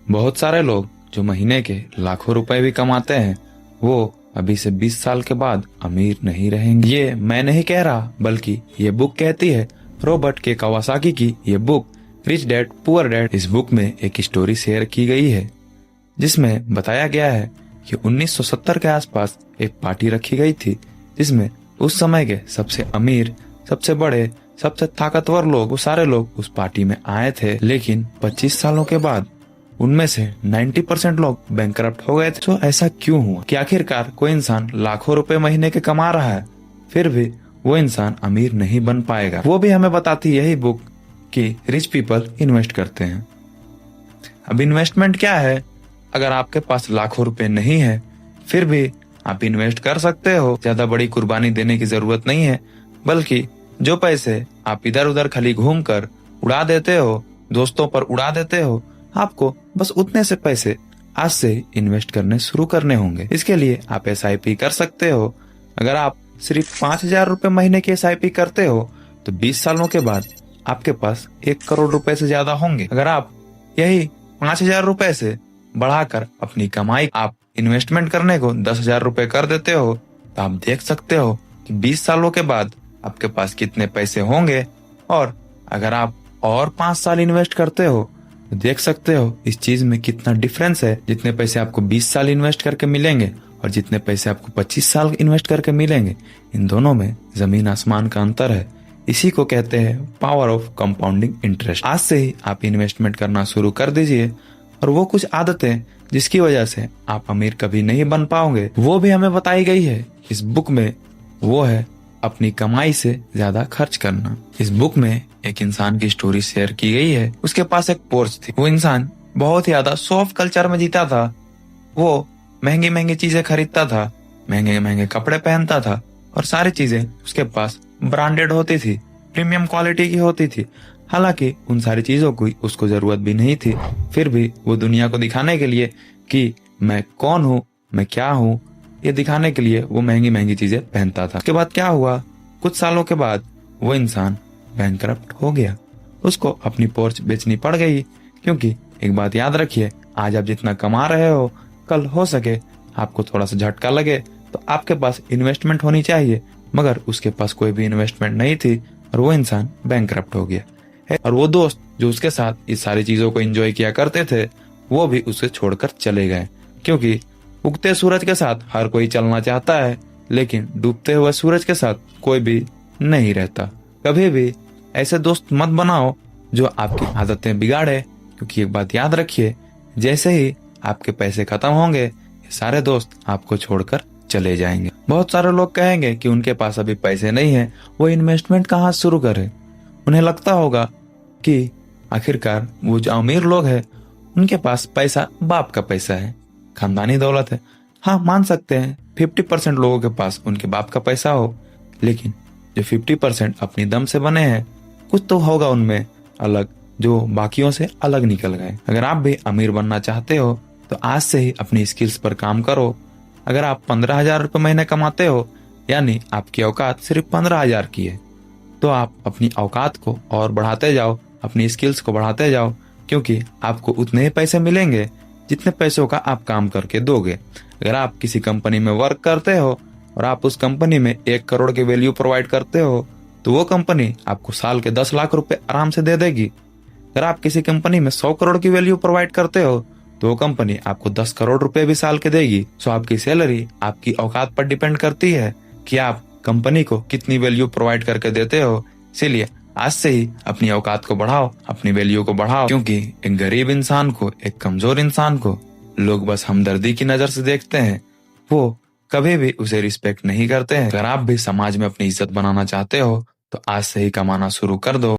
बहुत सारे लोग जो महीने के लाखों रुपए भी कमाते हैं वो अभी से 20 साल के बाद अमीर नहीं रहेंगे। ये मैं नहीं कह रहा, बल्कि ये बुक कहती है। रॉबर्ट के कावासाकी की ये book rich dad poor dad, इस बुक में एक स्टोरी शेयर की गई है जिसमें बताया गया है कि 1970 के आसपास एक पार्टी रखी गई थी जिसमें उस समय के सबसे अमीर, सबसे बड़े, सबसे ताकतवर लोग, वो सारे लोग उस पार्टी में आए थे। लेकिन 25 सालों के बाद उनमें से 90% लोग बैंकरप्ट हो गए थे। तो ऐसा क्यों हुआ कि आखिरकार कोई इंसान लाखों रुपए महीने के कमा रहा है फिर भी वो इंसान अमीर नहीं बन पाएगा? वो भी हमें बताती है यही बुक कि रिच पीपल इन्वेस्ट करते हैं। अब इन्वेस्टमेंट क्या है? अगर आपके पास लाखों रुपए नहीं है फिर भी आप इन्वेस्ट कर सकते हो। ज्यादा बड़ी कुर्बानी देने की जरूरत नहीं है, बल्कि जो पैसे आप इधर उधर खाली घूमकर उड़ा देते हो, दोस्तों पर उड़ा देते हो, आपको बस उतने से पैसे आज से ही इन्वेस्ट करने शुरू करने होंगे। इसके लिए आप SIP कर सकते हो। अगर आप सिर्फ 5,000 रुपए महीने की SIP करते हो तो 20 सालों के बाद आपके पास 1 करोड़ रुपए से ज्यादा होंगे। अगर आप यही 5,000 रुपए से बढ़ाकर अपनी कमाई आप इन्वेस्टमेंट करने को 10,000 रुपए कर देते हो तो आप देख सकते हो कि 20 सालों के बाद आपके पास कितने पैसे होंगे। और अगर आप और 5 साल इन्वेस्ट करते हो तो देख सकते हो इस चीज में कितना डिफरेंस है। जितने पैसे आपको 20 साल इन्वेस्ट करके मिलेंगे और जितने पैसे आपको 25 साल इन्वेस्ट करके मिलेंगे, इन दोनों में जमीन आसमान का अंतर है। इसी को कहते हैं पावर ऑफ कंपाउंडिंग इंटरेस्ट। आज से ही आप इन्वेस्टमेंट करना शुरू कर दीजिए और वो कुछ आदतें जिसकी वजह से आप अमीर कभी नहीं बन पाओगे वो भी हमें बताई गई है इस बुक में। वो है अपनी कमाई से ज्यादा खर्च करना। इस बुक में एक इंसान की स्टोरी शेयर की गई है। उसके पास एक पोर्च थी। वो इंसान बहुत ही ज्यादा शो ऑफ कल्चर में जीता था। वो महंगी महंगी चीजें खरीदता था, महंगे महंगे कपड़े पहनता था और सारी चीजें उसके पास ब्रांडेड होती थी, प्रीमियम क्वालिटी की होती थी। हालांकि उन सारी चीजों की उसको जरूरत भी नहीं थी, फिर भी वो दुनिया को दिखाने के लिए कि मैं कौन हूँ, मैं क्या हूँ, ये दिखाने के लिए वो महंगी महंगी चीजें पहनता था। उसके बाद क्या हुआ, कुछ सालों के बाद वो इंसान बैंकरप्ट हो गया। उसको अपनी पोर्च बेचनी पड़ गई, क्योंकि एक बात याद रखिए, आज आप जितना कमा रहे हो कल हो सके आपको थोड़ा सा झटका लगे तो आपके पास इन्वेस्टमेंट होनी चाहिए। मगर उसके पास कोई भी इन्वेस्टमेंट नहीं थी और वो इंसान बैंकरप्ट हो गया। और वो दोस्त जो उसके साथ इस सारी चीजों को एंजॉय किया करते थे वो भी उसे छोड़कर चले गए, क्योंकि उगते सूरज के साथ हर कोई चलना चाहता है लेकिन डूबते हुए सूरज के साथ कोई भी नहीं रहता। कभी भी ऐसे दोस्त मत बनाओ जो आपकी आदतें बिगाड़े, क्योंकि एक बात याद रखिए, जैसे ही आपके पैसे खत्म होंगे ये सारे दोस्त आपको छोड़कर चले जाएंगे। बहुत सारे लोग कहेंगे कि उनके पास अभी पैसे नहीं है, वो इन्वेस्टमेंट कहाँ शुरू करें। उन्हें लगता होगा कि आखिरकार वो जो अमीर लोग हैं उनके पास पैसा बाप का पैसा है, खानदानी दौलत है। हाँ, मान सकते हैं 50% लोगों के पास उनके बाप का पैसा हो, लेकिन जो 50% अपनी दम से बने हैं कुछ तो होगा उनमें अलग, जो बाकियों से अलग निकल गए। अगर आप भी अमीर बनना चाहते हो तो आज से ही अपनी स्किल्स पर काम करो। अगर आप 15,000 रुपये महीने कमाते हो, यानी आपकी औकात सिर्फ 15,000 की है, तो आप अपनी औकात को और बढ़ाते जाओ, अपनी स्किल्स को बढ़ाते जाओ, क्योंकि आपको उतने ही पैसे मिलेंगे जितने पैसों का आप काम करके दोगे। अगर आप किसी कंपनी में वर्क करते हो और आप उस कंपनी में 1 करोड़ की वैल्यू प्रोवाइड करते हो तो वो कंपनी आपको साल के 10 लाख रुपए आराम से दे देगी। अगर आप किसी कंपनी में 100 करोड़ की वैल्यू प्रोवाइड करते हो तो वो कंपनी आपको 10 करोड़ रुपए भी साल के देगी। सो आपकी सैलरी आपकी औकात पर डिपेंड करती है कि आप कंपनी को कितनी वैल्यू प्रोवाइड करके देते हो। इसीलिए आज से ही अपनी औकात को बढ़ाओ, अपनी वैल्यू को बढ़ाओ, क्योंकि एक गरीब इंसान को, एक कमजोर इंसान को लोग बस हमदर्दी की नजर से देखते हैं, वो कभी भी उसे रिस्पेक्ट नहीं करते हैं। अगर आप भी समाज में अपनी इज्जत बनाना चाहते हो तो आज से ही कमाना शुरू कर दो।